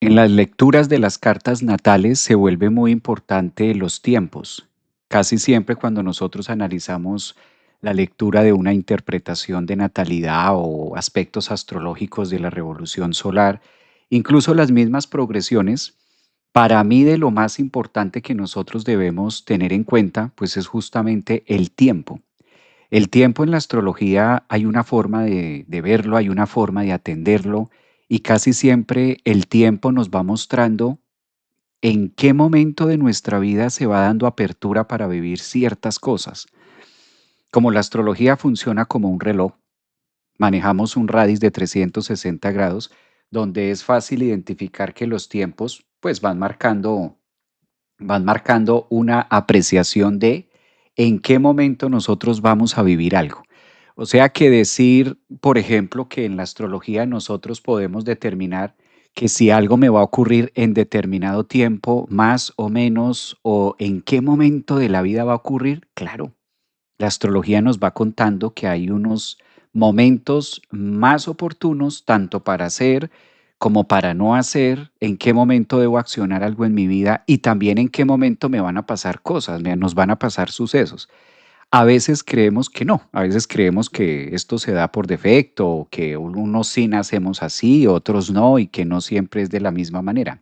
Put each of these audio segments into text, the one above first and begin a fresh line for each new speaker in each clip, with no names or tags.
En las lecturas de las cartas natales se vuelve muy importante los tiempos. Casi siempre cuando nosotros analizamos la lectura de una interpretación de natalidad o aspectos astrológicos de la revolución solar, incluso las mismas progresiones, para mí de lo más importante que nosotros debemos tener en cuenta, pues es justamente el tiempo. El tiempo en la astrología hay una forma de verlo, hay una forma de atenderlo y casi siempre el tiempo nos va mostrando en qué momento de nuestra vida se va dando apertura para vivir ciertas cosas. Como la astrología funciona como un reloj, manejamos un radis de 360 grados donde es fácil identificar que los tiempos pues van marcando una apreciación de en qué momento nosotros vamos a vivir algo. O sea que decir, por ejemplo, que en la astrología nosotros podemos determinar que si algo me va a ocurrir en determinado tiempo, más o menos, o en qué momento de la vida va a ocurrir, claro, la astrología nos va contando que hay unos momentos más oportunos tanto para hacer como para no hacer, en qué momento debo accionar algo en mi vida y también en qué momento me van a pasar cosas, nos van a pasar sucesos. A veces creemos que no, a veces creemos que esto se da por defecto, o que unos sí nacemos así, otros no, y que no siempre es de la misma manera.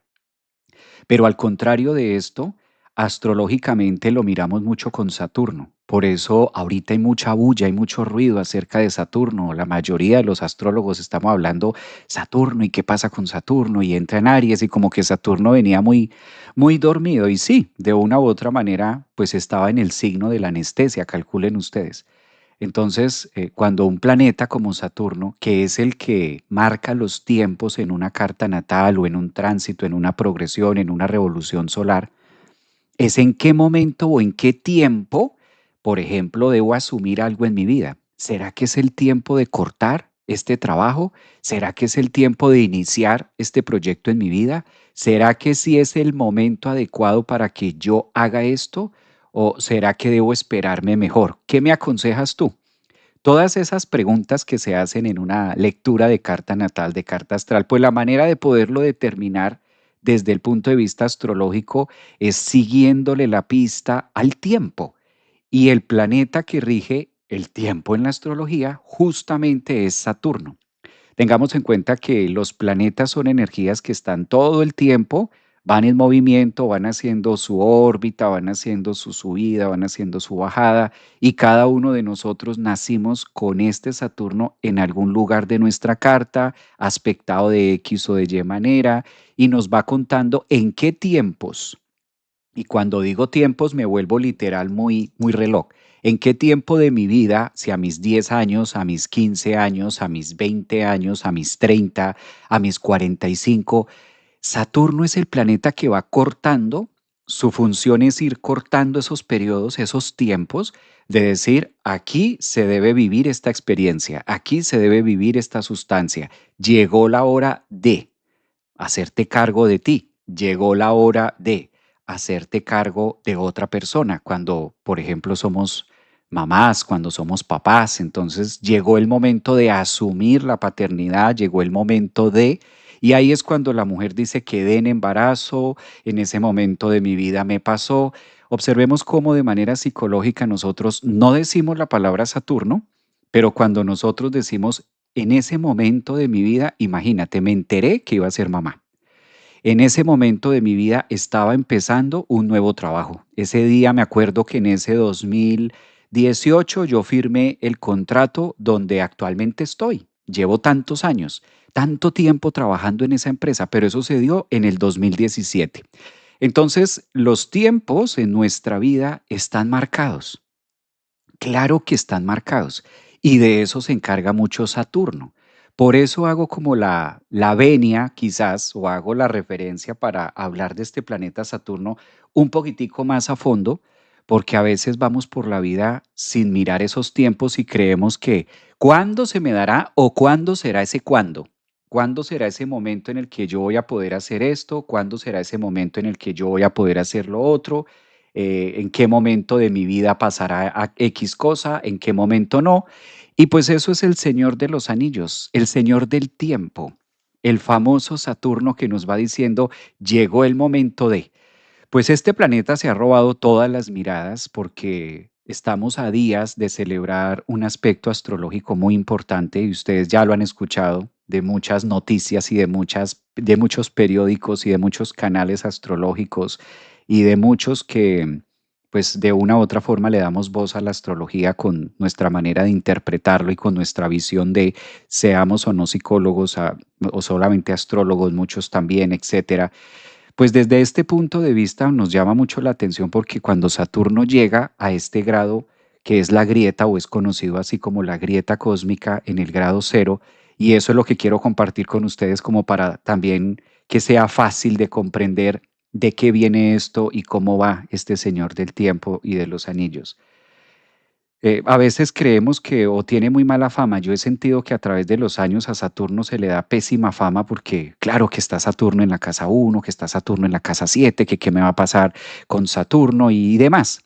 Pero al contrario de esto, astrológicamente lo miramos mucho con Saturno. Por eso ahorita hay mucha bulla, hay mucho ruido acerca de Saturno. La mayoría de los astrólogos estamos hablando Saturno y qué pasa con Saturno y entra en Aries y como que Saturno venía muy, muy dormido. Y sí, de una u otra manera, pues estaba en el signo de la anestesia, calculen ustedes. Entonces, cuando un planeta como Saturno, que es el que marca los tiempos en una carta natal o en un tránsito, en una progresión, en una revolución solar, es en qué momento o en qué tiempo, por ejemplo, debo asumir algo en mi vida. ¿Será que es el tiempo de cortar este trabajo? ¿Será que es el tiempo de iniciar este proyecto en mi vida? ¿Será que sí es el momento adecuado para que yo haga esto? ¿O será que debo esperarme mejor? ¿Qué me aconsejas tú? Todas esas preguntas que se hacen en una lectura de carta natal, de carta astral, pues la manera de poderlo determinar desde el punto de vista astrológico es siguiéndole la pista al tiempo. Y el planeta que rige el tiempo en la astrología justamente es Saturno. Tengamos en cuenta que los planetas son energías que están todo el tiempo, van en movimiento, van haciendo su órbita, van haciendo su subida, van haciendo su bajada, y cada uno de nosotros nacimos con este Saturno en algún lugar de nuestra carta, aspectado de X o de Y manera, y nos va contando en qué tiempos, y cuando digo tiempos me vuelvo literal muy, muy reloj. ¿En qué tiempo de mi vida, si a mis 10 años, a mis 15 años, a mis 20 años, a mis 30, a mis 45, Saturno es el planeta que va cortando, su función es ir cortando esos periodos, esos tiempos, de decir, aquí se debe vivir esta experiencia, aquí se debe vivir esta sustancia. Llegó la hora de hacerte cargo de ti. Llegó la hora de hacerte cargo de otra persona. Cuando, por ejemplo, somos mamás, cuando somos papás, entonces llegó el momento de asumir la paternidad, llegó el momento de... Y ahí es cuando la mujer dice quedé en embarazo, en ese momento de mi vida me pasó. Observemos cómo de manera psicológica nosotros no decimos la palabra Saturno, pero cuando nosotros decimos en ese momento de mi vida, imagínate, me enteré que iba a ser mamá. En ese momento de mi vida estaba empezando un nuevo trabajo. Ese día me acuerdo que en ese 2018 yo firmé el contrato donde actualmente estoy. Llevo tantos años, tanto tiempo trabajando en esa empresa, pero eso se dio en el 2017. Entonces, los tiempos en nuestra vida están marcados. Claro que están marcados y de eso se encarga mucho Saturno. Por eso hago como la venia, quizás, o hago la referencia para hablar de este planeta Saturno un poquitico más a fondo, porque a veces vamos por la vida sin mirar esos tiempos y creemos que ¿cuándo se me dará o cuándo será ese cuándo? ¿Cuándo será ese momento en el que yo voy a poder hacer esto? ¿Cuándo será ese momento en el que yo voy a poder hacer lo otro? En qué momento de mi vida pasará a X cosa, en qué momento no. Y pues eso es el Señor de los Anillos, el Señor del tiempo. el famoso Saturno que nos va diciendo, llegó el momento de. Pues este planeta se ha robado todas las miradas porque estamos a días de celebrar un aspecto astrológico muy importante y ustedes ya lo han escuchado de muchas noticias y de muchos periódicos y de muchos canales astrológicos y de muchos que pues de una u otra forma le damos voz a la astrología con nuestra manera de interpretarlo y con nuestra visión de seamos o no psicólogos o solamente astrólogos, muchos también, etcétera. Pues desde este punto de vista nos llama mucho la atención porque cuando Saturno llega a este grado, que es la grieta o es conocido así como la grieta cósmica en el grado cero, y eso es lo que quiero compartir con ustedes como para también que sea fácil de comprender de qué viene esto y cómo va este señor del tiempo y de los anillos. A veces creemos que o tiene muy mala fama. Yo he sentido que a través de los años a Saturno se le da pésima fama porque, claro, que está Saturno en la casa uno, que está Saturno en la casa 7, que qué me va a pasar con Saturno y demás.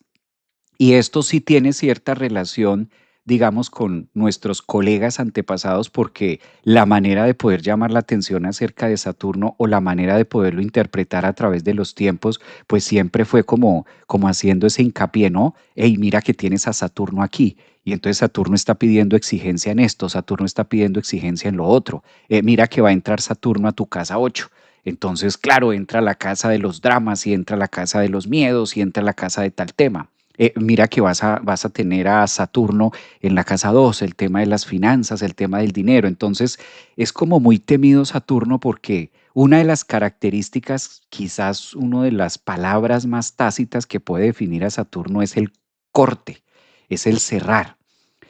Y esto sí tiene cierta relación, digamos, con nuestros colegas antepasados, porque la manera de poder llamar la atención acerca de Saturno o la manera de poderlo interpretar a través de los tiempos, pues siempre fue como haciendo ese hincapié, ¿no? Hey, mira que tienes a Saturno aquí. Y entonces Saturno está pidiendo exigencia en esto, Saturno está pidiendo exigencia en lo otro. Mira que va a entrar Saturno a tu casa 8. Entonces, claro, entra a la casa de los dramas y entra a la casa de los miedos y entra a la casa de tal tema. Mira que vas a tener a Saturno en la casa 2, el tema de las finanzas, el tema del dinero. Entonces, es como muy temido Saturno porque una de las características, quizás una de las palabras más tácitas que puede definir a Saturno es el corte, es el cerrar.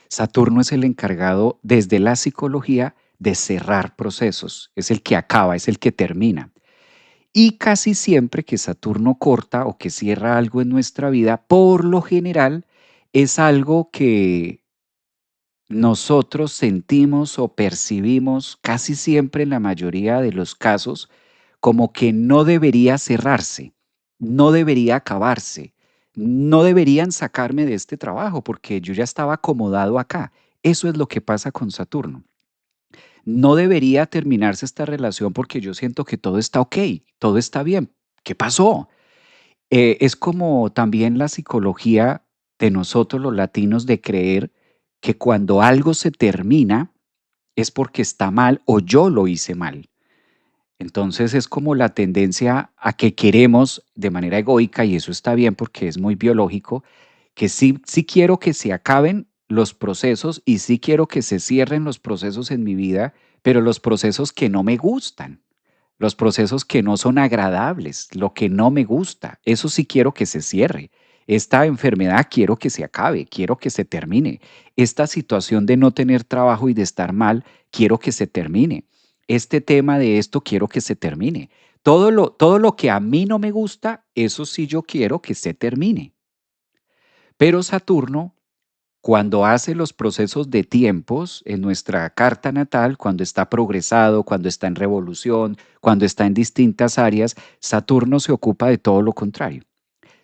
Saturno es el encargado desde la psicología de cerrar procesos, es el que acaba, es el que termina. Y casi siempre que Saturno corta o que cierra algo en nuestra vida, por lo general es algo que nosotros sentimos o percibimos casi siempre en la mayoría de los casos como que no debería cerrarse, no debería acabarse, no deberían sacarme de este trabajo porque yo ya estaba acomodado acá. Eso es lo que pasa con Saturno. No debería terminarse esta relación porque yo siento que todo está ok, todo está bien. ¿Qué pasó? Es como también la psicología de nosotros los latinos de creer que cuando algo se termina es porque está mal o yo lo hice mal. Entonces es como la tendencia a que queremos de manera egoica, y eso está bien porque es muy biológico, que sí quiero que se acaben los procesos y sí quiero que se cierren los procesos en mi vida, pero los procesos que no me gustan, los procesos que no son agradables, lo que no me gusta, eso sí quiero que se cierre. Esta enfermedad quiero que se acabe, quiero que se termine. Esta situación de no tener trabajo y de estar mal, quiero que se termine. Este tema de esto quiero que se termine. Todo lo que a mí no me gusta, eso sí yo quiero que se termine. Pero Saturno, cuando hace los procesos de tiempos en nuestra carta natal, cuando está progresado, cuando está en revolución, cuando está en distintas áreas, Saturno se ocupa de todo lo contrario.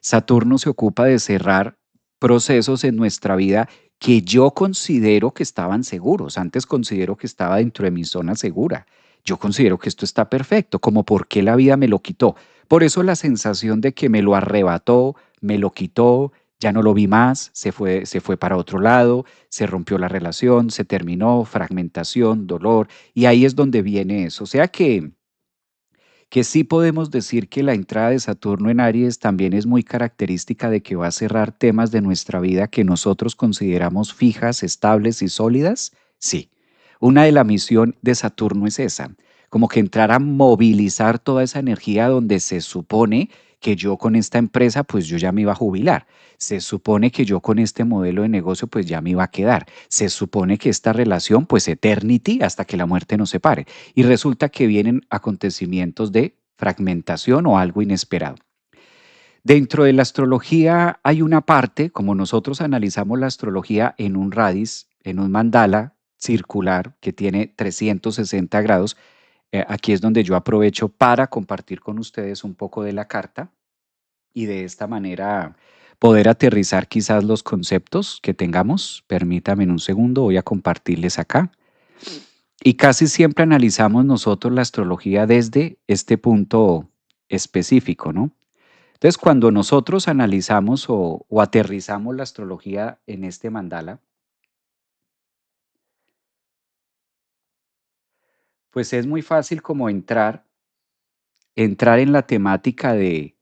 Saturno se ocupa de cerrar procesos en nuestra vida que yo considero que estaban seguros. Antes considero que estaba dentro de mi zona segura. Yo considero que esto está perfecto, como por qué la vida me lo quitó. Por eso la sensación de que me lo arrebató, me lo quitó, ya no lo vi más, se fue para otro lado, se rompió la relación, se terminó, fragmentación, dolor, y ahí es donde viene eso. O sea que sí podemos decir que la entrada de Saturno en Aries también es muy característica de que va a cerrar temas de nuestra vida que nosotros consideramos fijas, estables y sólidas. Sí, una de la misión de Saturno es esa, como que entrar a movilizar toda esa energía donde se supone que yo con esta empresa pues yo ya me iba a jubilar. Se supone que yo con este modelo de negocio pues ya me iba a quedar. Se supone que esta relación pues eternity hasta que la muerte nos separe y resulta que vienen acontecimientos de fragmentación o algo inesperado. Dentro de la astrología hay una parte, como nosotros analizamos la astrología en un radix, en un mandala circular que tiene 360 grados, aquí es donde yo aprovecho para compartir con ustedes un poco de la carta y de esta manera poder aterrizar quizás los conceptos que tengamos. Permítame un segundo, voy a compartirles acá. Y casi siempre analizamos nosotros la astrología desde este punto específico, ¿no? Entonces, cuando nosotros analizamos o aterrizamos la astrología en este mandala, pues es muy fácil como entrar en la temática de,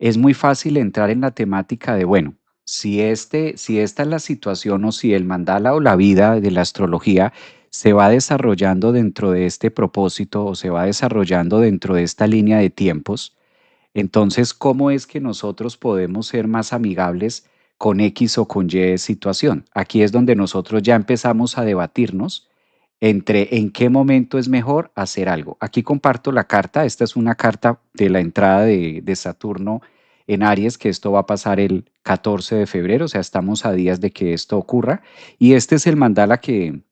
es muy fácil entrar en la temática de, bueno, si esta es la situación o si el mandala o la vida de la astrología se va desarrollando dentro de este propósito o se va desarrollando dentro de esta línea de tiempos, entonces, ¿cómo es que nosotros podemos ser más amigables con X o con Y situación? Aquí es donde nosotros ya empezamos a debatirnos entre en qué momento es mejor hacer algo. Aquí comparto la carta, esta es una carta de la entrada de Saturno en Aries, que esto va a pasar el 14 de febrero, o sea, estamos a días de que esto ocurra. Y este es el mandala que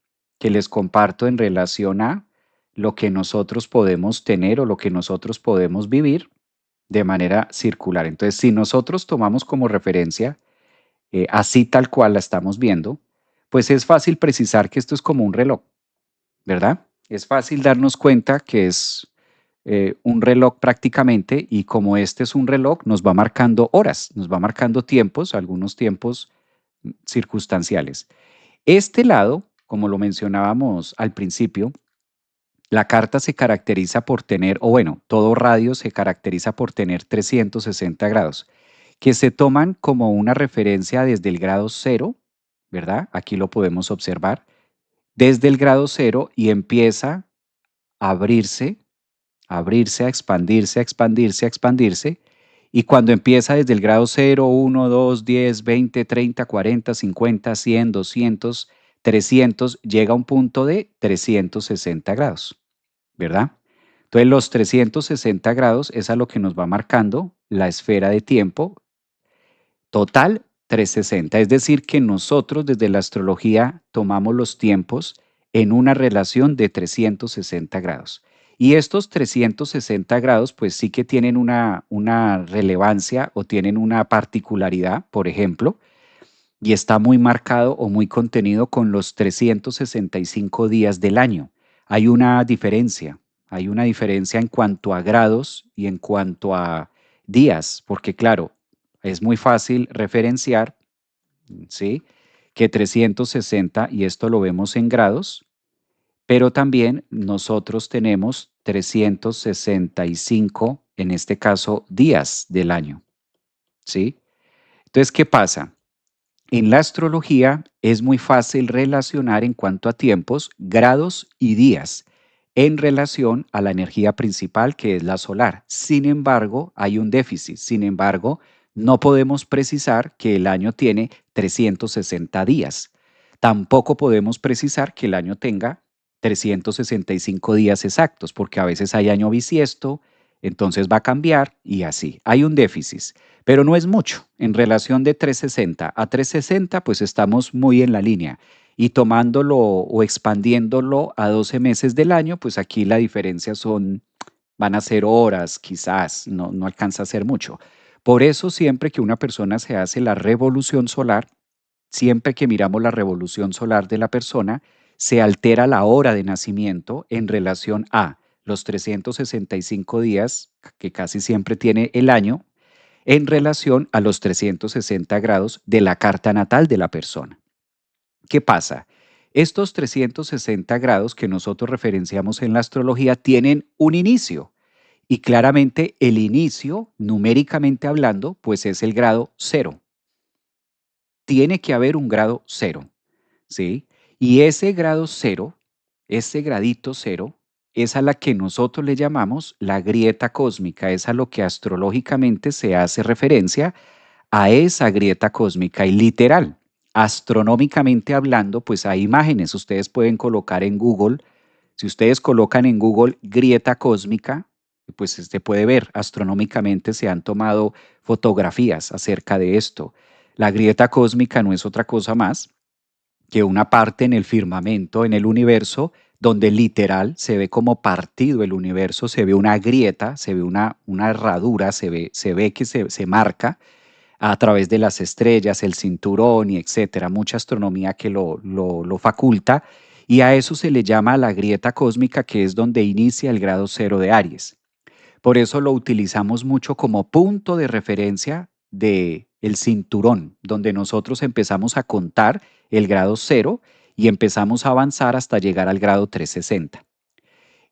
les comparto en relación a lo que nosotros podemos tener o lo que nosotros podemos vivir de manera circular. Entonces, si nosotros tomamos como referencia, así tal cual la estamos viendo, pues es fácil precisar que esto es como un reloj, ¿verdad? Es fácil darnos cuenta que es un reloj prácticamente y como este es un reloj, nos va marcando horas, nos va marcando tiempos, algunos tiempos circunstanciales. Este lado, como lo mencionábamos al principio, la carta se caracteriza por tener, o bueno, todo radio se caracteriza por tener 360 grados, que se toman como una referencia desde el grado cero, ¿verdad? Aquí lo podemos observar, desde el grado cero y empieza a abrirse, a expandirse, a expandirse, a expandirse. Y cuando empieza desde el grado cero, 1, 2, 10, 20, 30, 40, 50, 100, 200, 300, llega a un punto de 360 grados. ¿Verdad? Entonces los 360 grados es a lo que nos va marcando la esfera de tiempo total 360. Es decir, que nosotros desde la astrología tomamos los tiempos en una relación de 360 grados. Y estos 360 grados pues sí que tienen una relevancia o tienen una particularidad, por ejemplo, y está muy marcado o muy contenido con los 365 días del año. Hay una diferencia en cuanto a grados y en cuanto a días, porque claro, es muy fácil referenciar, ¿sí? Que 360, y esto lo vemos en grados, pero también nosotros tenemos 365, en este caso, días del año, ¿sí? Entonces, ¿qué pasa? En la astrología es muy fácil relacionar en cuanto a tiempos, grados y días en relación a la energía principal que es la solar. Sin embargo, hay un déficit. Sin embargo, no podemos precisar que el año tiene 360 días. Tampoco podemos precisar que el año tenga 365 días exactos, porque a veces hay año bisiesto, entonces va a cambiar y así. Hay un déficit, pero no es mucho. En relación de 360 a 360, pues estamos muy en la línea. Y tomándolo o expandiéndolo a 12 meses del año, pues aquí la diferencia van a ser horas, quizás, no alcanza a ser mucho. Por eso siempre que una persona se hace la revolución solar, siempre que miramos la revolución solar de la persona, se altera la hora de nacimiento en relación a los 365 días que casi siempre tiene el año en relación a los 360 grados de la carta natal de la persona. ¿Qué pasa? Estos 360 grados que nosotros referenciamos en la astrología tienen un inicio y claramente el inicio, numéricamente hablando, pues es el grado cero. Tiene que haber un grado cero, ¿sí? Y ese grado cero, ese gradito cero, es a la que nosotros le llamamos la grieta cósmica, es a lo que astrológicamente se hace referencia a esa grieta cósmica y literal, astronómicamente hablando, pues hay imágenes, ustedes pueden colocar en Google, si ustedes colocan en Google grieta cósmica, pues se puede ver, astronómicamente se han tomado fotografías acerca de esto. La grieta cósmica no es otra cosa más que una parte en el firmamento, en el universo, donde literal se ve como partido el universo, se ve una grieta, se ve una herradura, se ve que se marca a través de las estrellas, el cinturón y etcétera, mucha astronomía que lo faculta. y a eso se le llama la grieta cósmica, que es donde inicia el grado cero de Aries. Por eso lo utilizamos mucho como punto de referencia de el cinturón, donde nosotros empezamos a contar el grado cero y empezamos a avanzar hasta llegar al grado 360.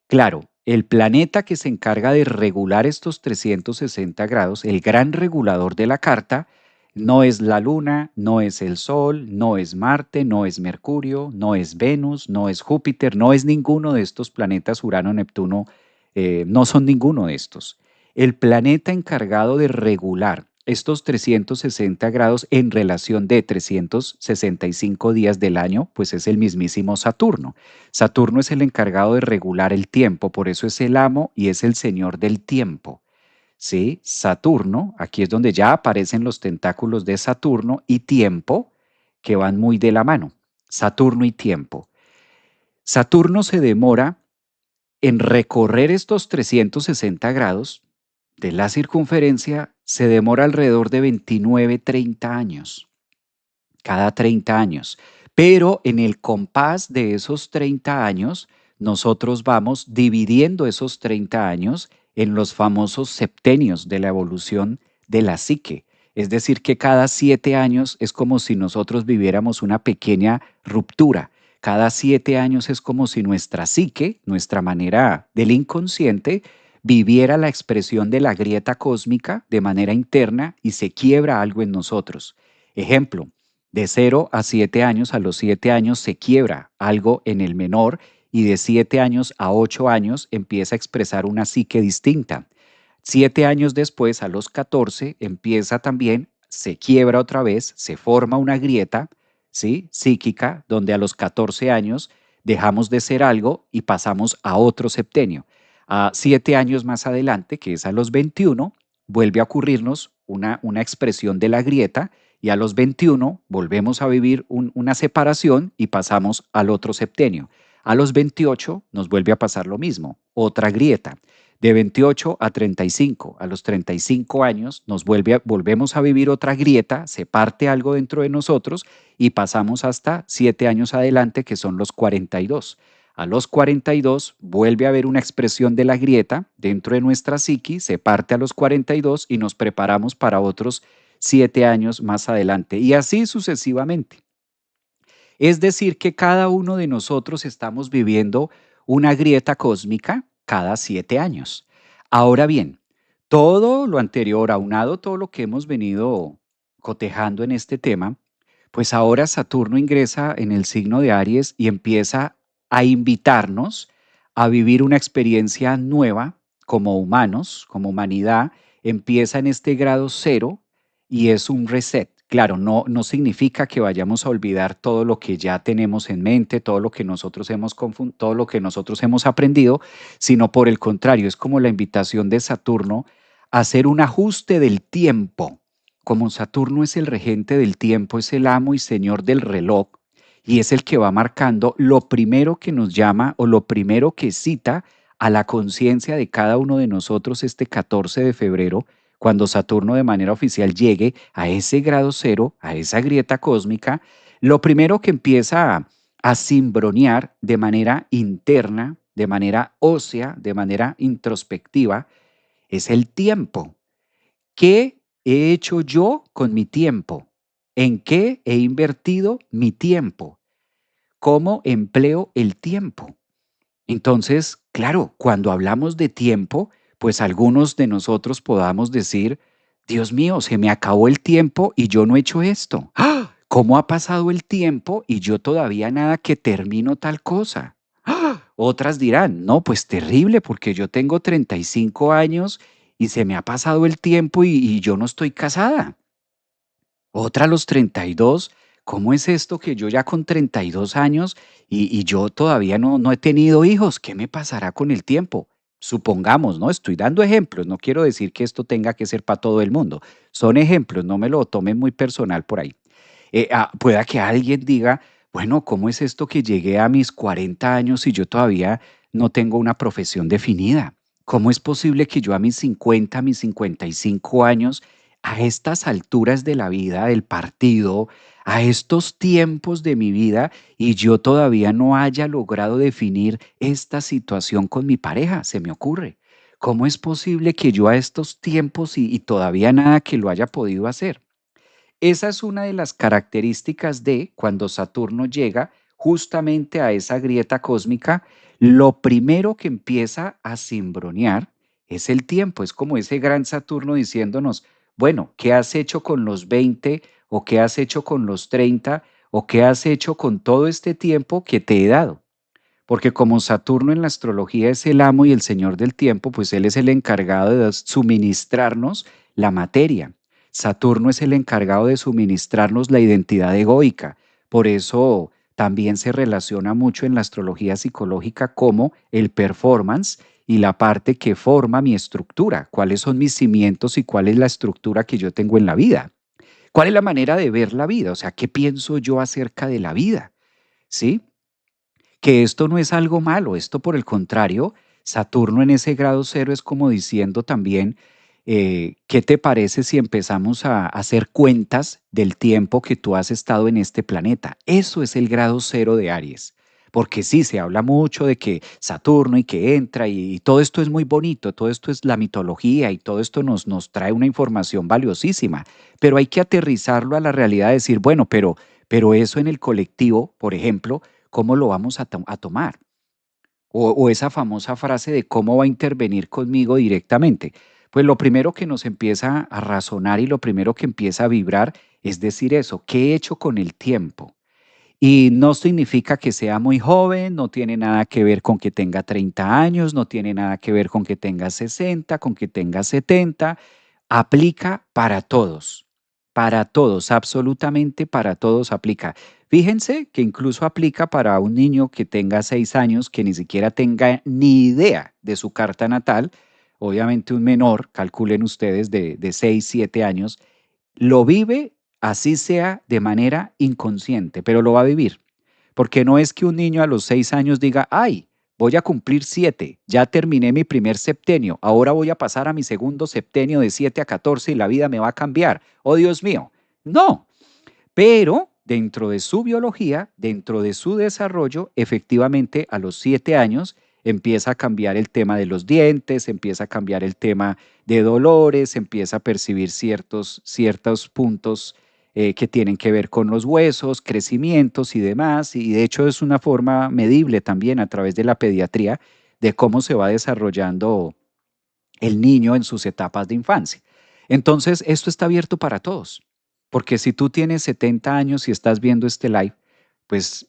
Claro, el planeta que se encarga de regular estos 360 grados, el gran regulador de la carta, no es la Luna, no es el Sol, no es Marte, no es Mercurio, no es Venus, no es Júpiter, no es ninguno de estos planetas, Urano, Neptuno, no son ninguno de estos. El planeta encargado de regular estos 360 grados en relación de 365 días del año, pues es el mismísimo Saturno. Saturno es el encargado de regular el tiempo, por eso es el amo y es el señor del tiempo. ¿Sí? Saturno, aquí es donde ya aparecen los tentáculos de Saturno y tiempo, que van muy de la mano. Saturno y tiempo. Saturno se demora en recorrer estos 360 grados de la circunferencia, se demora alrededor de 29, 30 años, cada 30 años. Pero en el compás de esos 30 años, nosotros vamos dividiendo esos 30 años en los famosos septenios de la evolución de la psique. Es decir, que cada 7 años es como si nosotros viviéramos una pequeña ruptura. Cada 7 años es como si nuestra psique, nuestra manera del inconsciente, viviera la expresión de la grieta cósmica de manera interna y se quiebra algo en nosotros. Ejemplo, de 0 a 7 años, a los 7 años se quiebra algo en el menor y de 7 años a 8 años empieza a expresar una psique distinta. 7 años después, a los 14, empieza también, se quiebra otra vez, se forma una grieta, ¿sí? Psíquica, donde a los 14 años dejamos de ser algo y pasamos a otro septenio. A 7 años más adelante, que es a los 21, vuelve a ocurrirnos una expresión de la grieta y a los 21 volvemos a vivir una separación y pasamos al otro septenio. A los 28 nos vuelve a pasar lo mismo, otra grieta. De 28 a 35, a los 35 años volvemos a vivir otra grieta, se parte algo dentro de nosotros y pasamos hasta 7 años adelante, que son los 42. A los 42 vuelve a haber una expresión de la grieta dentro de nuestra psiqui, se parte a los 42 y nos preparamos para otros 7 años más adelante y así sucesivamente. Es decir, que cada uno de nosotros estamos viviendo una grieta cósmica cada 7 años. Ahora bien, todo lo anterior, aunado todo lo que hemos venido cotejando en este tema, pues ahora Saturno ingresa en el signo de Aries y empieza a invitarnos a vivir una experiencia nueva como humanos, como humanidad. Empieza en este grado cero y es un reset. Claro, no significa que vayamos a olvidar todo lo que ya tenemos en mente, todo lo que nosotros todo lo que nosotros hemos aprendido, sino por el contrario, es como la invitación de Saturno a hacer un ajuste del tiempo. Como Saturno es el regente del tiempo, es el amo y señor del reloj y es el que va marcando lo primero que nos llama o lo primero que cita a la conciencia de cada uno de nosotros este 14 de febrero, cuando Saturno de manera oficial llegue a ese grado cero, a esa grieta cósmica, lo primero que empieza a cimbronear de manera interna, de manera ósea, de manera introspectiva, es el tiempo. ¿Qué he hecho yo con mi tiempo? ¿En qué he invertido mi tiempo? ¿Cómo empleo el tiempo? Entonces, claro, cuando hablamos de tiempo, pues algunos de nosotros podamos decir, Dios mío, se me acabó el tiempo y yo no he hecho esto. ¡Ah! ¿Cómo ha pasado el tiempo y yo todavía nada que termino tal cosa? ¡Ah! Otras dirán, no, pues terrible, porque yo tengo 35 años y se me ha pasado el tiempo y yo no estoy casada. Otra a los 32, ¿cómo es esto que yo ya con 32 años y yo todavía no he tenido hijos? ¿Qué me pasará con el tiempo? Supongamos, ¿no? Estoy dando ejemplos, no quiero decir que esto tenga que ser para todo el mundo. Son ejemplos, no me lo tomen muy personal por ahí. Pueda que alguien diga, bueno, ¿cómo es esto que llegué a mis 40 años y yo todavía no tengo una profesión definida? ¿Cómo es posible que yo a mis 50, mis 55 años a estas alturas de la vida, del partido, a estos tiempos de mi vida y yo todavía no haya logrado definir esta situación con mi pareja? Se me ocurre. ¿Cómo es posible que yo a estos tiempos y todavía nada que lo haya podido hacer? Esa es una de las características de cuando Saturno llega justamente a esa grieta cósmica, lo primero que empieza a cimbronear es el tiempo, es como ese gran Saturno diciéndonos, bueno, ¿qué has hecho con los 20 o qué has hecho con los 30 o qué has hecho con todo este tiempo que te he dado? Porque como Saturno en la astrología es el amo y el señor del tiempo, pues él es el encargado de suministrarnos la materia. Saturno es el encargado de suministrarnos la identidad egoica. Por eso también se relaciona mucho en la astrología psicológica como el performance y la parte que forma mi estructura, cuáles son mis cimientos y cuál es la estructura que yo tengo en la vida. ¿Cuál es la manera de ver la vida? O sea, ¿qué pienso yo acerca de la vida? ¿Sí? Que esto no es algo malo, esto por el contrario, Saturno en ese grado cero es como diciendo también, ¿qué te parece si empezamos a hacer cuentas del tiempo que tú has estado en este planeta? Eso es el grado cero de Aries. Porque sí, se habla mucho de que Saturno y que entra y todo esto es muy bonito, todo esto es la mitología y todo esto nos trae una información valiosísima, pero hay que aterrizarlo a la realidad, de decir, bueno, pero eso en el colectivo, por ejemplo, ¿cómo lo vamos a tomar? O esa famosa frase de cómo va a intervenir conmigo directamente. Pues lo primero que nos empieza a razonar y lo primero que empieza a vibrar es decir eso, ¿qué he hecho con el tiempo? Y no significa que sea muy joven, no tiene nada que ver con que tenga 30 años, no tiene nada que ver con que tenga 60, con que tenga 70. Aplica para todos, absolutamente para todos aplica. Fíjense que incluso aplica para un niño que tenga 6 años, que ni siquiera tenga ni idea de su carta natal. Obviamente un menor, calculen ustedes, de 6, 7 años, lo vive así sea de manera inconsciente, pero lo va a vivir. Porque no es que un niño a los 6 años diga, ay, voy a cumplir 7, ya terminé mi primer septenio, ahora voy a pasar a mi segundo septenio de 7 a 14 y la vida me va a cambiar. Oh, Dios mío. No, pero dentro de su biología, dentro de su desarrollo, efectivamente a los 7 años empieza a cambiar el tema de los dientes, empieza a cambiar el tema de dolores, empieza a percibir ciertos puntos que tienen que ver con los huesos, crecimientos y demás. Y de hecho es una forma medible también a través de la pediatría de cómo se va desarrollando el niño en sus etapas de infancia. Entonces, esto está abierto para todos, porque si tú tienes 70 años y estás viendo este live, pues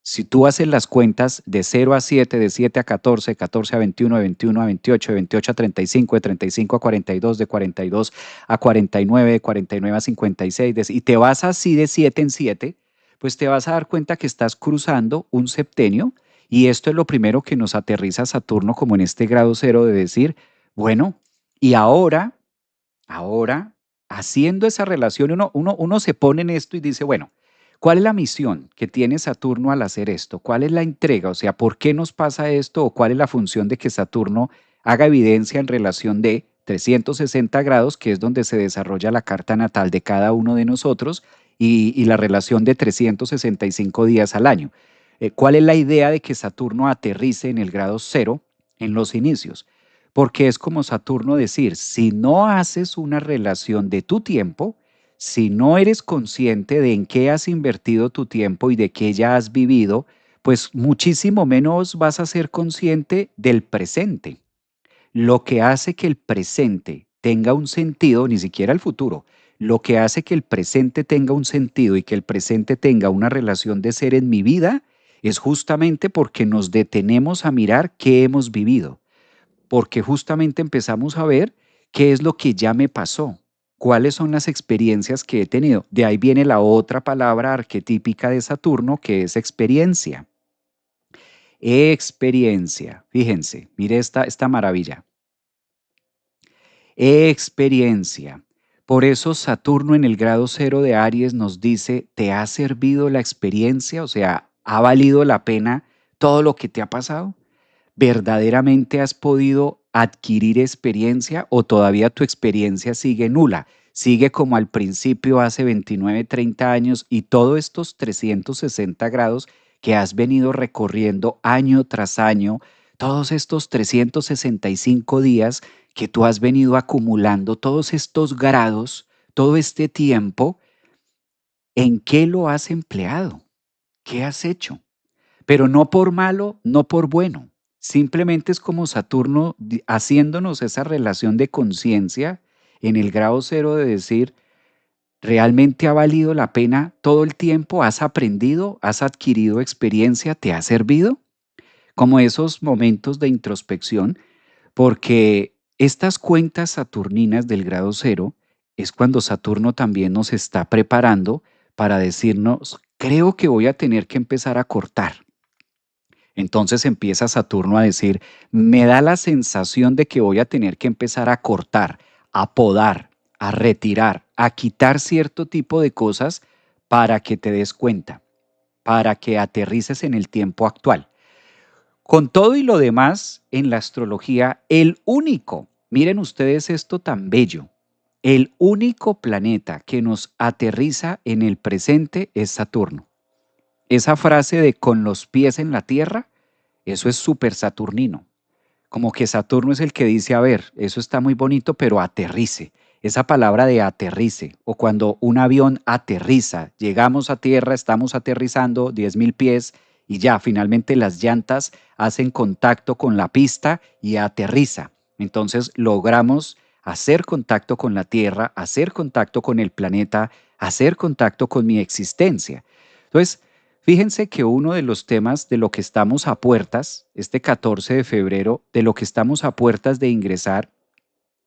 si tú haces las cuentas de 0 a 7, de 7 a 14, de 14 a 21, de 21 a 28, de 28 a 35, de 35 a 42, de 42 a 49, de 49 a 56, y te vas así de 7 en 7, pues te vas a dar cuenta que estás cruzando un septenio y esto es lo primero que nos aterriza a Saturno como en este grado cero de decir, bueno, y ahora, haciendo esa relación, uno se pone en esto y dice, bueno, ¿cuál es la misión que tiene Saturno al hacer esto? ¿Cuál es la entrega? O sea, ¿por qué nos pasa esto? ¿O cuál es la función de que Saturno haga evidencia en relación de 360 grados, que es donde se desarrolla la carta natal de cada uno de nosotros, y la relación de 365 días al año? ¿Cuál es la idea de que Saturno aterrice en el grado cero en los inicios? Porque es como Saturno decir, si no haces una relación de tu tiempo, si no eres consciente de en qué has invertido tu tiempo y de qué ya has vivido, pues muchísimo menos vas a ser consciente del presente. Lo que hace que el presente tenga un sentido, ni siquiera el futuro, lo que hace que el presente tenga un sentido y que el presente tenga una relación de ser en mi vida es justamente porque nos detenemos a mirar qué hemos vivido, porque justamente empezamos a ver qué es lo que ya me pasó, cuáles son las experiencias que he tenido. De ahí viene la otra palabra arquetípica de Saturno, que es experiencia. Experiencia. Fíjense, mire esta maravilla. Experiencia. Por eso Saturno en el grado cero de Aries nos dice, ¿te ha servido la experiencia? O sea, ¿ha valido la pena todo lo que te ha pasado? ¿Verdaderamente has podido adquirir experiencia o todavía tu experiencia sigue nula? Sigue como al principio hace 29, 30 años y todos estos 360 grados que has venido recorriendo año tras año, todos estos 365 días que tú has venido acumulando, todos estos grados, todo este tiempo, ¿en qué lo has empleado? ¿Qué has hecho? Pero no por malo, no por bueno. Simplemente es como Saturno haciéndonos esa relación de conciencia en el grado cero de decir, ¿realmente ha valido la pena todo el tiempo? ¿Has aprendido? ¿Has adquirido experiencia? ¿Te ha servido? Como esos momentos de introspección, porque estas cuentas saturninas del grado cero es cuando Saturno también nos está preparando para decirnos, creo que voy a tener que empezar a cortar. Entonces empieza Saturno a decir, me da la sensación de que voy a tener que empezar a cortar, a podar, a retirar, a quitar cierto tipo de cosas para que te des cuenta, para que aterrices en el tiempo actual. Con todo y lo demás, en la astrología, el único, miren ustedes esto tan bello, el único planeta que nos aterriza en el presente es Saturno. Esa frase de con los pies en la tierra, eso es súper saturnino. Como que Saturno es el que dice, a ver, eso está muy bonito, pero aterrice. Esa palabra de aterrice, o cuando un avión aterriza, llegamos a tierra, estamos aterrizando 10.000 pies y ya, finalmente las llantas hacen contacto con la pista y aterriza. Entonces logramos hacer contacto con la Tierra, hacer contacto con el planeta, hacer contacto con mi existencia. Entonces, fíjense que uno de los temas de lo que estamos a puertas, este 14 de febrero, de lo que estamos a puertas de ingresar,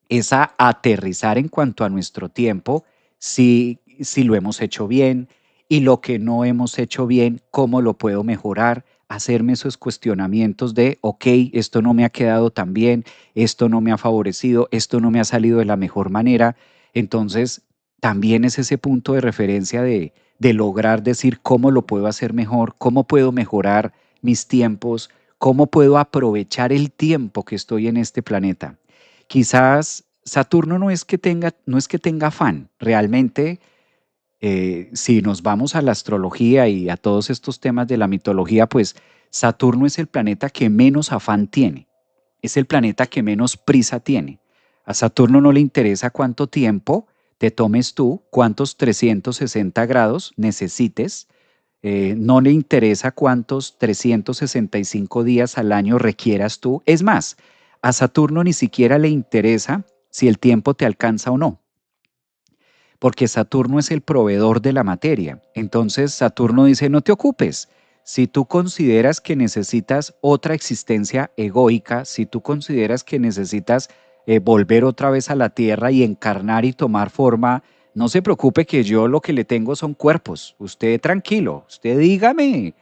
es a aterrizar en cuanto a nuestro tiempo, si lo hemos hecho bien y lo que no hemos hecho bien, cómo lo puedo mejorar, hacerme esos cuestionamientos de, ok, esto no me ha quedado tan bien, esto no me ha favorecido, esto no me ha salido de la mejor manera. Entonces, también es ese punto de referencia de lograr decir cómo lo puedo hacer mejor, cómo puedo mejorar mis tiempos, cómo puedo aprovechar el tiempo que estoy en este planeta. Quizás Saturno no es que tenga afán, realmente si nos vamos a la astrología y a todos estos temas de la mitología, pues Saturno es el planeta que menos afán tiene, es el planeta que menos prisa tiene. A Saturno no le interesa cuánto tiempo te tomes tú, cuántos 360 grados necesites, no le interesa cuántos 365 días al año requieras tú. Es más, a Saturno ni siquiera le interesa si el tiempo te alcanza o no, porque Saturno es el proveedor de la materia. Entonces Saturno dice, no te ocupes. Si tú consideras que necesitas otra existencia egoica, si tú consideras que necesitas volver otra vez a la Tierra y encarnar y tomar forma, no se preocupe que yo lo que le tengo son cuerpos. Usted tranquilo, usted dígame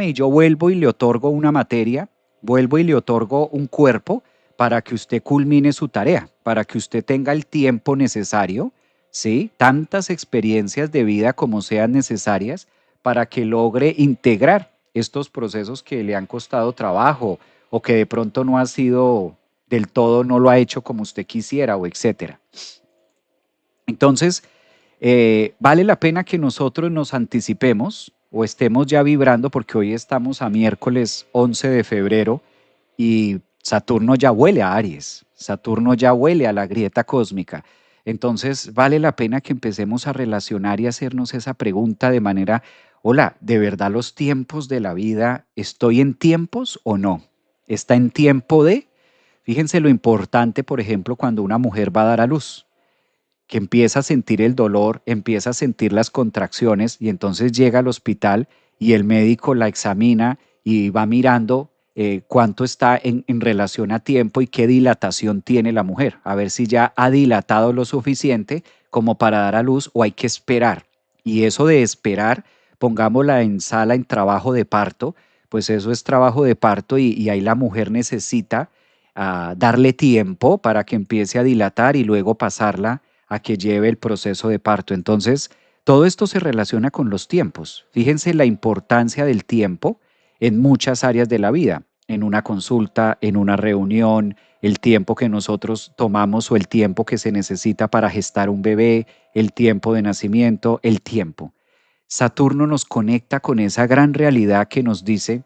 y yo vuelvo y le otorgo una materia, vuelvo y le otorgo un cuerpo para que usted culmine su tarea, para que usted tenga el tiempo necesario, ¿sí? Tantas experiencias de vida como sean necesarias para que logre integrar estos procesos que le han costado trabajo o que de pronto no ha sido del todo, no lo ha hecho como usted quisiera o etcétera. Entonces, vale la pena que nosotros nos anticipemos o estemos ya vibrando porque hoy estamos a miércoles 11 de febrero y Saturno ya huele a Aries, Saturno ya huele a la grieta cósmica. Entonces vale la pena que empecemos a relacionar y hacernos esa pregunta de manera, hola, ¿de verdad los tiempos de la vida, estoy en tiempos o no? ¿Está en tiempo de? Fíjense lo importante, por ejemplo, cuando una mujer va a dar a luz, que empieza a sentir el dolor, empieza a sentir las contracciones y entonces llega al hospital y el médico la examina y va mirando cuánto está en relación a tiempo y qué dilatación tiene la mujer, a ver si ya ha dilatado lo suficiente como para dar a luz o hay que esperar. Y eso de esperar, pongámosla en sala, en trabajo de parto, pues eso es trabajo de parto y ahí la mujer necesita darle tiempo para que empiece a dilatar y luego pasarla a que lleve el proceso de parto. Entonces, todo esto se relaciona con los tiempos. Fíjense la importancia del tiempo en muchas áreas de la vida. en una consulta, en una reunión, el tiempo que nosotros tomamos o el tiempo que se necesita para gestar un bebé, el tiempo de nacimiento, el tiempo. Saturno nos conecta con esa gran realidad que nos dice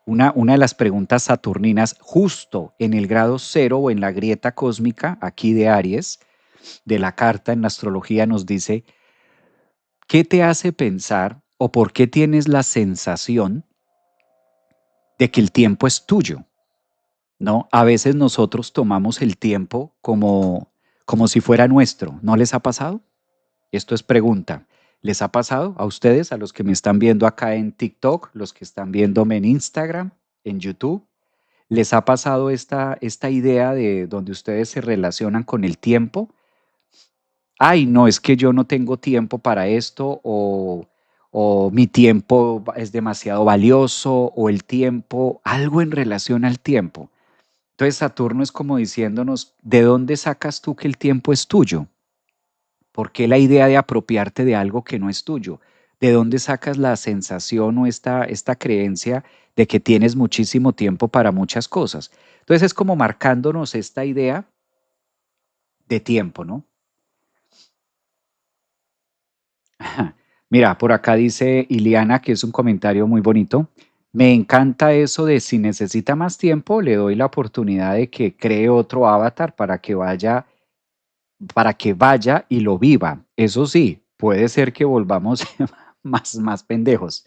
una de las preguntas saturninas justo en el grado cero o en la grieta cósmica aquí de Aries, de la carta en la astrología nos dice, ¿qué te hace pensar o por qué tienes la sensación de que el tiempo es tuyo? ¿No? A veces nosotros tomamos el tiempo como si fuera nuestro. ¿No les ha pasado? Esto es pregunta. ¿Les ha pasado a ustedes, a los que me están viendo acá en TikTok, los que están viéndome en Instagram, en YouTube? ¿Les ha pasado esta idea de donde ustedes se relacionan con el tiempo? Ay, no, es que yo no tengo tiempo para esto o mi tiempo es demasiado valioso o el tiempo, algo en relación al tiempo. Entonces Saturno es como diciéndonos, ¿de dónde sacas tú que el tiempo es tuyo? ¿Por qué la idea de apropiarte de algo que no es tuyo? ¿De dónde sacas la sensación o esta creencia de que tienes muchísimo tiempo para muchas cosas? Entonces es como marcándonos esta idea de tiempo, ¿no? Mira, por acá dice Iliana, que es un comentario muy bonito. Me encanta eso de si necesita más tiempo, le doy la oportunidad de que cree otro avatar para que vaya y lo viva. Eso sí, puede ser que volvamos más pendejos.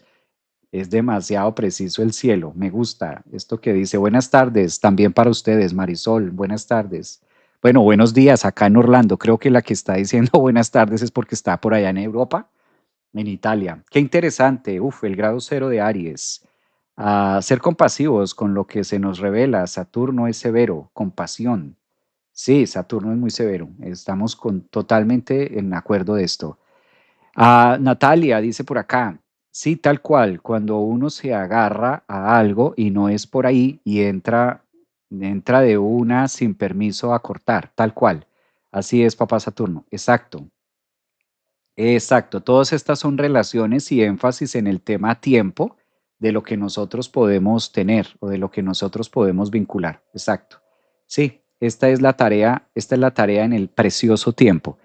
Es demasiado preciso el cielo. Me gusta esto que dice. Buenas tardes, también para ustedes, Marisol. Buenas tardes. Bueno, buenos días acá en Orlando. Creo que la que está diciendo buenas tardes es porque está por allá en Europa, en Italia. Qué interesante. Uf, el grado cero de Aries. Ser compasivos con lo que se nos revela. Saturno es severo, compasión. Sí, Saturno es muy severo. Estamos totalmente en acuerdo de esto. Natalia dice por acá, sí, tal cual, cuando uno se agarra a algo y no es por ahí y entra de una sin permiso a cortar, tal cual. Así es, papá Saturno. Exacto, exacto. Todas estas son relaciones y énfasis en el tema tiempo de lo que nosotros podemos tener o de lo que nosotros podemos vincular. Exacto. Sí, esta es la tarea en el precioso tiempo.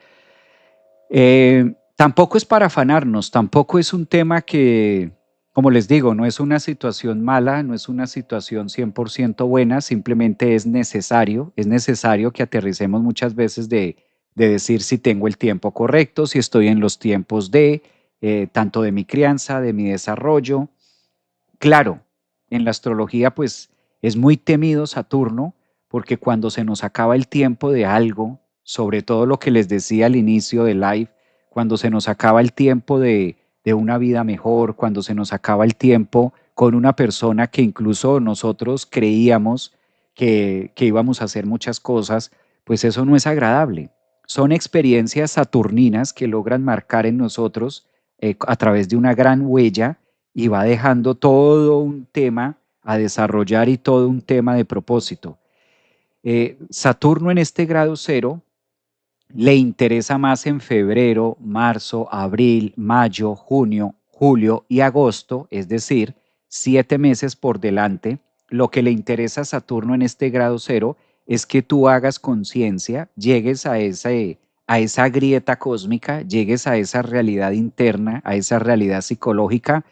Tampoco es para afanarnos, tampoco es un tema que, como les digo, no es una situación mala, no es una situación 100% buena, simplemente es necesario que aterricemos muchas veces de decir si tengo el tiempo correcto, si estoy en los tiempos tanto de mi crianza, de mi desarrollo. Claro, en la astrología pues es muy temido Saturno porque cuando se nos acaba el tiempo de algo, sobre todo lo que les decía al inicio del live, cuando se nos acaba el tiempo de una vida mejor, cuando se nos acaba el tiempo con una persona que incluso nosotros creíamos que íbamos a hacer muchas cosas, pues eso no es agradable. Son experiencias saturninas que logran marcar en nosotros a través de una gran huella y va dejando todo un tema a desarrollar y todo un tema de propósito. Saturno en este grado cero le interesa más en febrero, marzo, abril, mayo, junio, julio y agosto, es decir, 7 meses por delante. Lo que le interesa a Saturno en este grado cero es que tú hagas conciencia, llegues a esa grieta cósmica, llegues a esa realidad interna, a esa realidad psicológica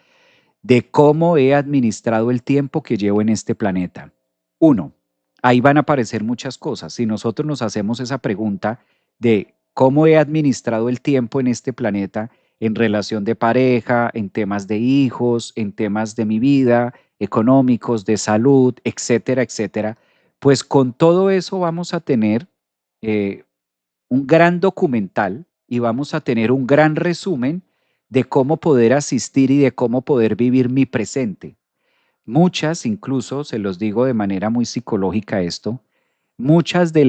de cómo he administrado el tiempo que llevo en este planeta. Uno, ahí van a aparecer muchas cosas. Si nosotros nos hacemos esa pregunta de cómo he administrado el tiempo en este planeta en relación de pareja, en temas de hijos, en temas de mi vida, económicos, de salud, etcétera, etcétera, pues con todo eso vamos a tener eh, un gran documental y vamos a tener un gran resumen de cómo poder asistir y de cómo poder vivir mi presente. Muchas, incluso, se los digo de manera muy psicológica esto, muchos de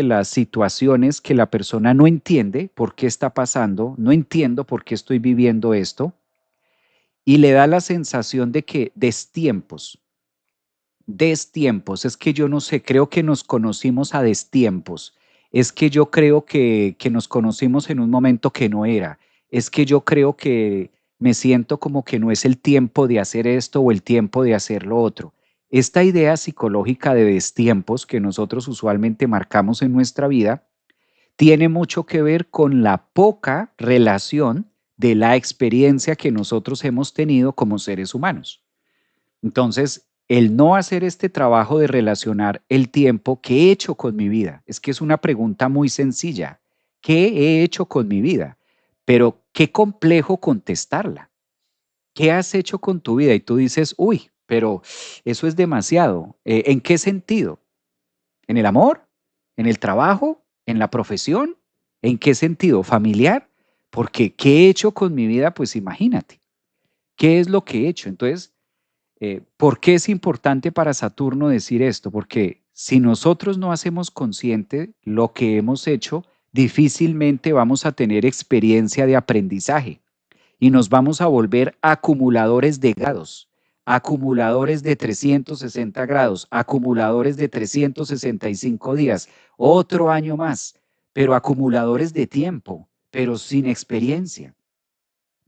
las situaciones que la persona no entiende por qué está pasando, no entiendo por qué estoy viviendo esto, y le da la sensación de que destiempos, destiempos, es que yo no sé, creo que nos conocimos a destiempos, es que yo creo que nos conocimos en un momento que no era, es que yo creo que me siento como que no es el tiempo de hacer esto o el tiempo de hacer lo otro. Esta idea psicológica de destiempos que nosotros usualmente marcamos en nuestra vida tiene mucho que ver con la poca relación de la experiencia que nosotros hemos tenido como seres humanos. Entonces, el no hacer este trabajo de relacionar el tiempo, ¿qué he hecho con mi vida? Es que es una pregunta muy sencilla. ¿Qué he hecho con mi vida? Pero qué complejo contestarla. ¿Qué has hecho con tu vida? Y tú dices, uy, pero eso es demasiado. ¿En qué sentido? ¿En el amor? ¿En el trabajo? ¿En la profesión? ¿En qué sentido? ¿Familiar? Porque ¿qué he hecho con mi vida? Pues imagínate, ¿qué es lo que he hecho? Entonces, ¿por qué es importante para Saturno decir esto? Porque si nosotros no hacemos consciente lo que hemos hecho, difícilmente vamos a tener experiencia de aprendizaje y nos vamos a volver acumuladores de grados, acumuladores de 360 grados, acumuladores de 365 días, otro año más, pero acumuladores de tiempo, pero sin experiencia,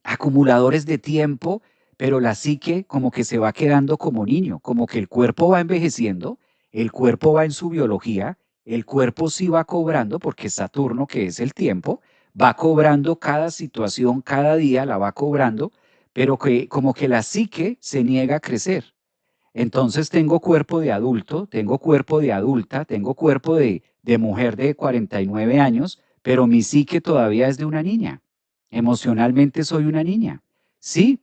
acumuladores de tiempo, pero la psique como que se va quedando como niño, como que el cuerpo va envejeciendo, el cuerpo va en su biología, el cuerpo sí va cobrando, porque Saturno, que es el tiempo, va cobrando cada situación, cada día la va cobrando, pero que como que la psique se niega a crecer. Entonces tengo cuerpo de adulto, tengo cuerpo de adulta, tengo cuerpo de mujer de 49 años, pero mi psique todavía es de una niña. Emocionalmente soy una niña. Sí,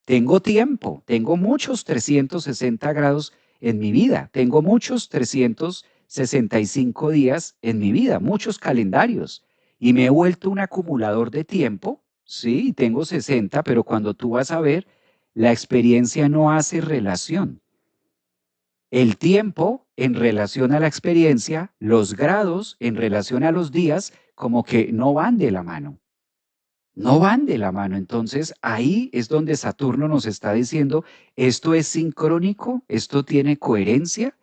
tengo tiempo, tengo muchos 360 grados en mi vida, tengo muchos 365 días en mi vida, muchos calendarios. Y me he vuelto un acumulador de tiempo, sí, tengo 60, pero cuando tú vas a ver, la experiencia no hace relación. El tiempo en relación a la experiencia, los grados en relación a los días, como que no van de la mano. No van de la mano. Entonces ahí es donde Saturno nos está diciendo, esto es sincrónico, esto tiene coherencia,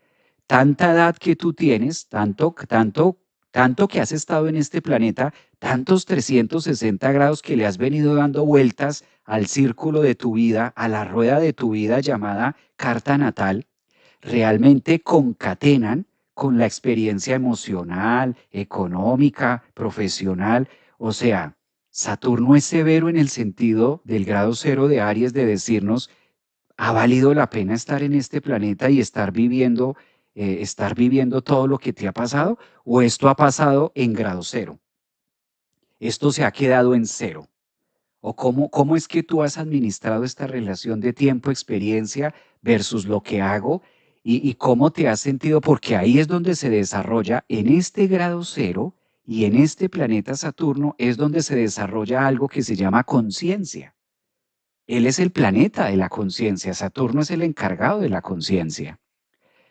tanta edad que tú tienes, tanto que has estado en este planeta, tantos 360 grados que le has venido dando vueltas al círculo de tu vida, a la rueda de tu vida llamada carta natal, realmente concatenan con la experiencia emocional, económica, profesional. O sea, Saturno es severo en el sentido del grado cero de Aries de decirnos, ¿ha valido la pena estar en este planeta y estar viviendo todo lo que te ha pasado? ¿O esto ha pasado en grado cero? ¿Esto se ha quedado en cero? ¿O cómo es que tú has administrado esta relación de tiempo, experiencia versus lo que hago? Y cómo te has sentido, porque ahí es donde se desarrolla, en este grado cero y en este planeta Saturno, es donde se desarrolla algo que se llama conciencia. Él es el planeta de la conciencia, Saturno es el encargado de la conciencia.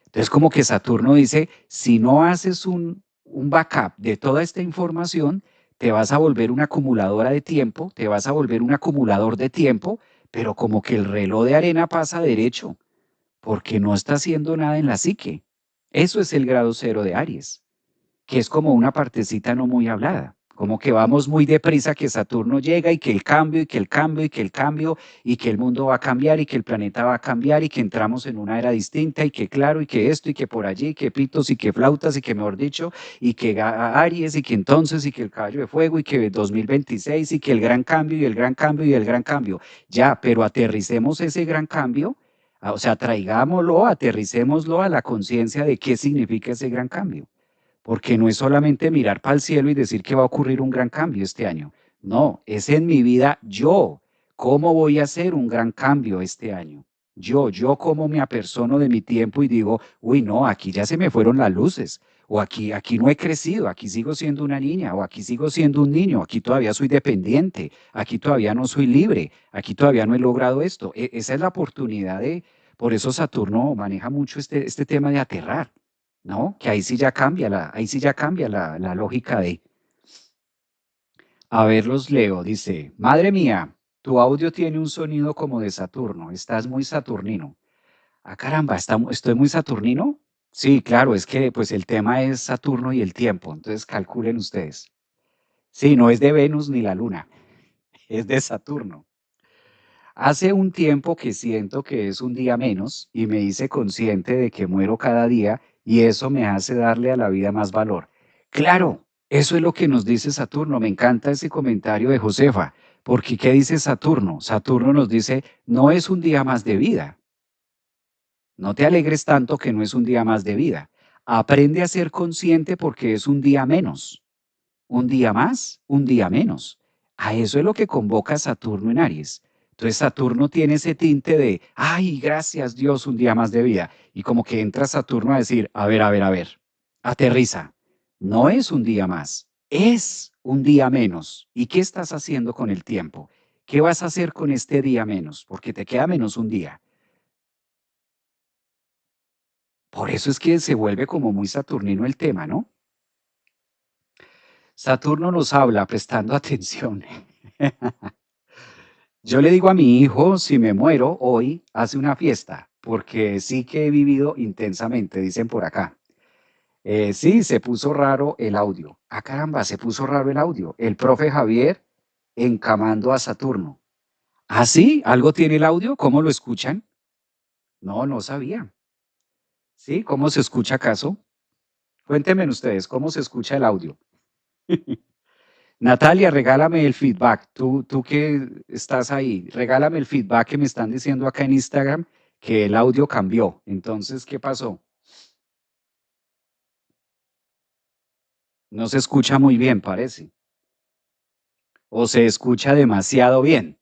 Entonces, como que Saturno dice, si no haces un backup de toda esta información, te vas a volver una acumuladora de tiempo, te vas a volver un acumulador de tiempo, pero como que el reloj de arena pasa derecho, porque no está haciendo nada en la psique. Eso es el grado cero de Aries, que es como una partecita no muy hablada, como que vamos muy deprisa, que Saturno llega y que el cambio y que el cambio y que el cambio y que el mundo va a cambiar y que el planeta va a cambiar y que entramos en una era distinta y que claro y que esto y que por allí, y que pitos y que flautas y que mejor dicho y que Aries y que entonces y que el caballo de fuego y que 2026 y que el gran cambio y el gran cambio y el gran cambio. Ya, pero aterricemos ese gran cambio. O sea, traigámoslo, aterricémoslo a la conciencia de qué significa ese gran cambio, porque no es solamente mirar para el cielo y decir que va a ocurrir un gran cambio este año. No, es en mi vida yo. ¿Cómo voy a hacer un gran cambio este año? Yo cómo me apersono de mi tiempo y digo, uy, no, aquí ya se me fueron las luces, o aquí no he crecido, aquí sigo siendo una niña, o aquí sigo siendo un niño, aquí todavía soy dependiente, aquí todavía no soy libre, aquí todavía no he logrado esto. Esa es la oportunidad de, por eso Saturno maneja mucho este tema de aterrar. ¿No? Que ahí sí ya cambia la lógica de, a ver, los leo, dice, madre mía, tu audio tiene un sonido como de Saturno, estás muy saturnino. Ah, caramba, ¿estoy muy saturnino? Sí, claro, es que pues el tema es Saturno y el tiempo, entonces calculen ustedes. Sí, no es de Venus ni la Luna, es de Saturno. Hace un tiempo que siento que es un día menos y me hice consciente de que muero cada día y eso me hace darle a la vida más valor. Claro, eso es lo que nos dice Saturno. Me encanta ese comentario de Josefa, porque ¿qué dice Saturno? Saturno nos dice, no es un día más de vida. No te alegres tanto que no es un día más de vida. Aprende a ser consciente porque es un día menos. Un día más, un día menos. A eso es lo que convoca Saturno en Aries. Entonces Saturno tiene ese tinte de, ay, gracias Dios, un día más de vida. Y como que entra Saturno a decir, a ver, aterriza. No es un día más, es un día menos. ¿Y qué estás haciendo con el tiempo? ¿Qué vas a hacer con este día menos? Porque te queda menos un día. Por eso es que se vuelve como muy saturnino el tema, ¿no? Saturno nos habla prestando atención. Yo le digo a mi hijo, si me muero hoy, hace una fiesta, porque sí que he vivido intensamente, dicen por acá. Sí, se puso raro el audio. Ah, caramba, se puso raro el audio. El profe Javier encamando a Saturno. ¿Ah, sí? ¿Algo tiene el audio? ¿Cómo lo escuchan? No, no sabía. ¿Sí? ¿Cómo se escucha acaso? Cuéntenme ustedes, ¿cómo se escucha el audio? Natalia, regálame el feedback. Tú que estás ahí, regálame el feedback que me están diciendo acá en Instagram que el audio cambió. Entonces, ¿qué pasó? No se escucha muy bien, parece. O se escucha demasiado bien.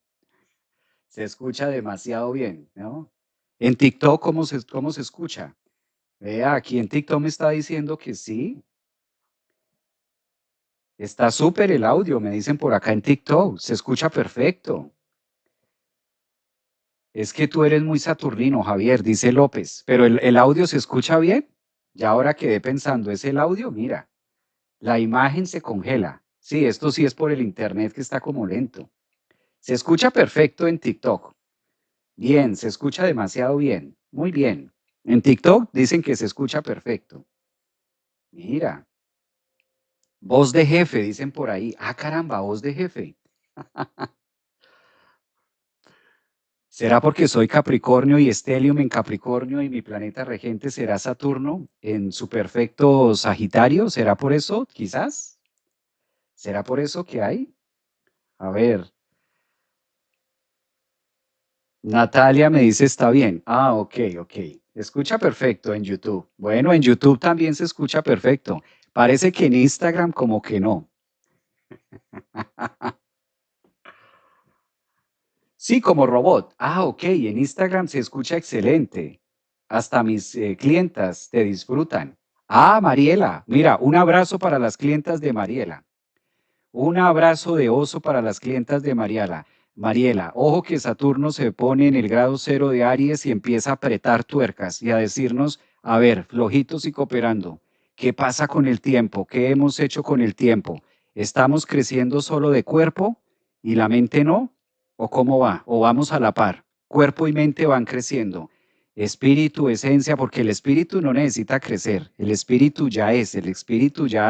Se escucha demasiado bien, ¿no? En TikTok, ¿cómo se escucha? Vea, aquí en TikTok me está diciendo que sí. Está súper el audio, me dicen por acá en TikTok. Se escucha perfecto. Es que tú eres muy saturnino, Javier, dice López, pero el audio se escucha bien. Ya ahora quedé pensando, ¿es el audio? Mira, la imagen se congela. Sí, esto sí es por el internet que está como lento. Se escucha perfecto en TikTok. Bien, se escucha demasiado bien. Muy bien. En TikTok dicen que se escucha perfecto. Mira, voz de jefe, dicen por ahí. Ah, caramba, voz de jefe. ¿Será porque soy Capricornio y Stellium en Capricornio y mi planeta regente será Saturno en su perfecto Sagitario? ¿Será por eso, quizás? ¿Será por eso que hay? A ver, Natalia me dice está bien. Ah, ok, ok. Escucha perfecto en YouTube. Bueno, en YouTube también se escucha perfecto. Parece que en Instagram como que no. Sí, como robot. Ah, ok, en Instagram se escucha excelente. Hasta mis clientas te disfrutan. Ah, Mariela, mira, un abrazo para las clientas de Mariela. Un abrazo de oso para las clientas de Mariela. Mariela, ojo que Saturno se pone en el grado cero de Aries y empieza a apretar tuercas y a decirnos, a ver, flojitos y cooperando, ¿qué pasa con el tiempo? ¿Qué hemos hecho con el tiempo? ¿Estamos creciendo solo de cuerpo y la mente no? ¿O cómo va? ¿O vamos a la par? Cuerpo y mente van creciendo. Espíritu, esencia, porque el espíritu no necesita crecer, el espíritu ya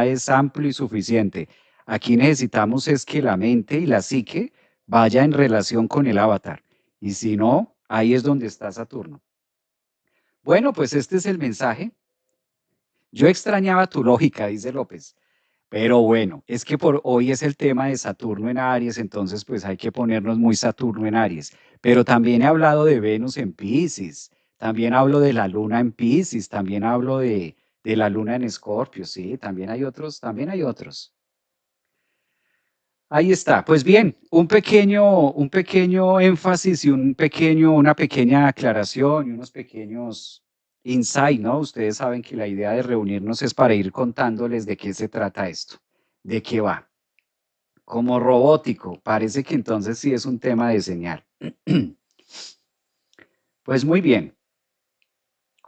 es amplio y suficiente. Aquí necesitamos es que la mente y la psique vaya en relación con el avatar. Y si no, ahí es donde está Saturno. Bueno, pues este es el mensaje. Yo extrañaba tu lógica, dice López. Pero bueno, es que por hoy es el tema de Saturno en Aries, entonces pues hay que ponernos muy Saturno en Aries. Pero también he hablado de Venus en Pisces, también hablo de la Luna en Pisces, también hablo de la Luna en Escorpio, sí, también hay otros, también hay otros. Ahí está. Pues bien, un pequeño énfasis y una pequeña aclaración y unos pequeños insight, ¿no? Ustedes saben que la idea de reunirnos es para ir contándoles de qué se trata esto, de qué va. Como robótico, parece que entonces sí es un tema de señal. Pues muy bien.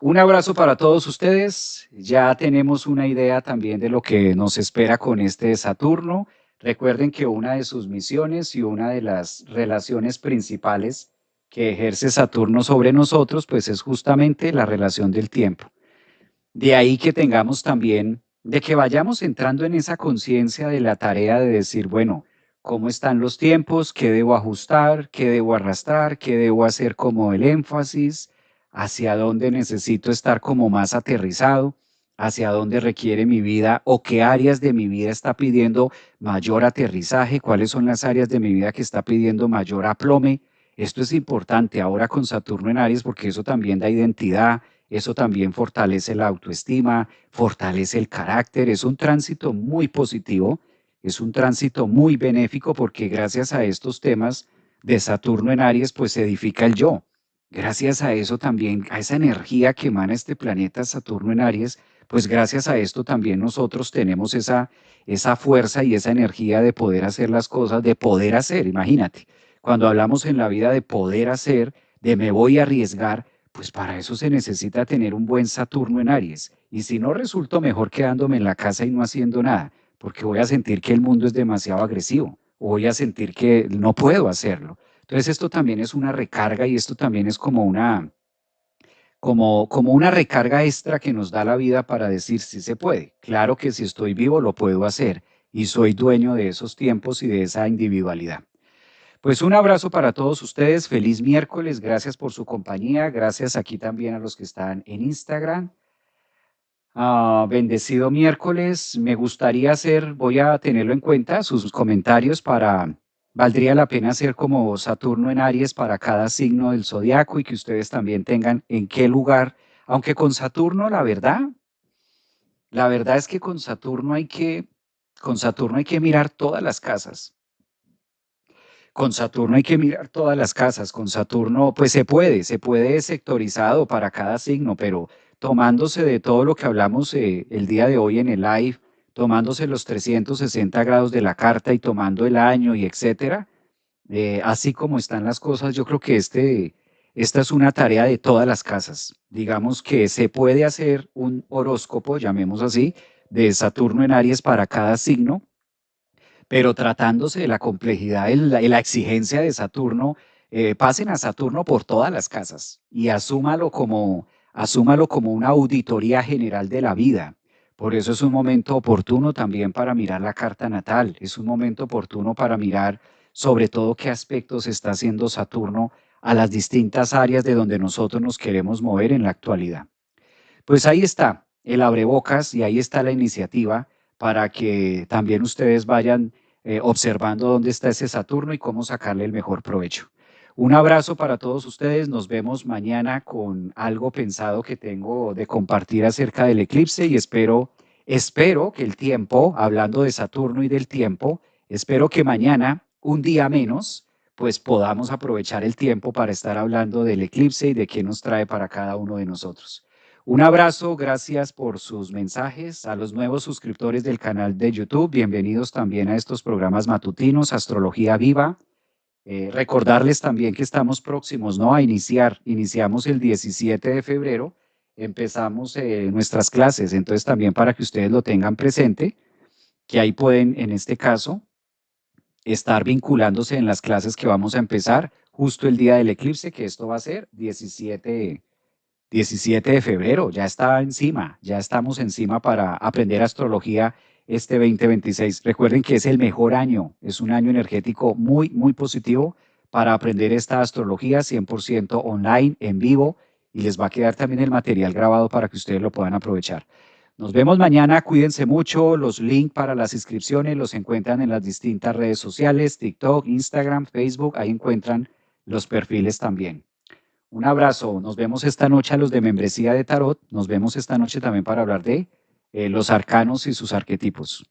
Un abrazo para todos ustedes. Ya tenemos una idea también de lo que nos espera con este Saturno. Recuerden que una de sus misiones y una de las relaciones principales que ejerce Saturno sobre nosotros, pues es justamente la relación del tiempo. De ahí que tengamos también, de que vayamos entrando en esa conciencia de la tarea de decir, bueno, cómo están los tiempos, qué debo ajustar, qué debo arrastrar, qué debo hacer como el énfasis, hacia dónde necesito estar como más aterrizado, hacia dónde requiere mi vida o qué áreas de mi vida está pidiendo mayor aterrizaje, cuáles son las áreas de mi vida que está pidiendo mayor aplome. Esto es importante ahora con Saturno en Aries porque eso también da identidad, eso también fortalece la autoestima, fortalece el carácter, es un tránsito muy positivo, es un tránsito muy benéfico porque gracias a estos temas de Saturno en Aries, pues se edifica el yo. Gracias a eso también, a esa energía que emana este planeta Saturno en Aries, pues gracias a esto también nosotros tenemos esa fuerza y esa energía de poder hacer las cosas, de poder hacer, imagínate. Cuando hablamos en la vida de poder hacer, de me voy a arriesgar, pues para eso se necesita tener un buen Saturno en Aries. Y si no, resulto mejor quedándome en la casa y no haciendo nada, porque voy a sentir que el mundo es demasiado agresivo, o voy a sentir que no puedo hacerlo. Entonces esto también es una recarga y esto también es como una recarga extra que nos da la vida para decir si se puede. Claro que si estoy vivo lo puedo hacer y soy dueño de esos tiempos y de esa individualidad. Pues un abrazo para todos ustedes, feliz miércoles, gracias por su compañía, gracias aquí también a los que están en Instagram. Bendecido miércoles, me gustaría hacer, voy a tenerlo en cuenta, sus comentarios valdría la pena hacer como Saturno en Aries para cada signo del zodiaco y que ustedes también tengan en qué lugar, aunque con Saturno, la verdad es que con Saturno hay que mirar todas las casas. Con Saturno hay que mirar todas las casas. Con Saturno, pues se puede sectorizado para cada signo, pero tomándose de todo lo que hablamos el día de hoy en el live, tomándose los 360 grados de la carta y tomando el año y etcétera, así como están las cosas, yo creo que esta es una tarea de todas las casas. Digamos que se puede hacer un horóscopo, llamemos así, de Saturno en Aries para cada signo, pero tratándose de la complejidad y la exigencia de Saturno, pasen a Saturno por todas las casas y asúmalo como una auditoría general de la vida. Por eso es un momento oportuno también para mirar la carta natal, es un momento oportuno para mirar sobre todo qué aspectos está haciendo Saturno a las distintas áreas de donde nosotros nos queremos mover en la actualidad. Pues ahí está el abrebocas y ahí está la iniciativa para que también ustedes vayan observando dónde está ese Saturno y cómo sacarle el mejor provecho. Un abrazo para todos ustedes. Nos vemos mañana con algo pensado que tengo de compartir acerca del eclipse y espero que el tiempo, hablando de Saturno y del tiempo, espero que mañana, un día menos, pues podamos aprovechar el tiempo para estar hablando del eclipse y de qué nos trae para cada uno de nosotros. Un abrazo, gracias por sus mensajes. A los nuevos suscriptores del canal de YouTube, bienvenidos también a estos programas matutinos, Astrología Viva. Recordarles también que estamos próximos, ¿no? A iniciar. Iniciamos el 17 de febrero, empezamos nuestras clases, entonces también para que ustedes lo tengan presente, que ahí pueden, en este caso, estar vinculándose en las clases que vamos a empezar justo el día del eclipse, que esto va a ser 17 de febrero, ya está encima, ya estamos encima para aprender astrología este 2026. Recuerden que es el mejor año, es un año energético muy, muy positivo para aprender esta astrología 100% online, en vivo, y les va a quedar también el material grabado para que ustedes lo puedan aprovechar. Nos vemos mañana, cuídense mucho, los links para las inscripciones los encuentran en las distintas redes sociales, TikTok, Instagram, Facebook, ahí encuentran los perfiles también. Un abrazo. Nos vemos esta noche a los de membresía de Tarot. Nos vemos esta noche también para hablar de los arcanos y sus arquetipos.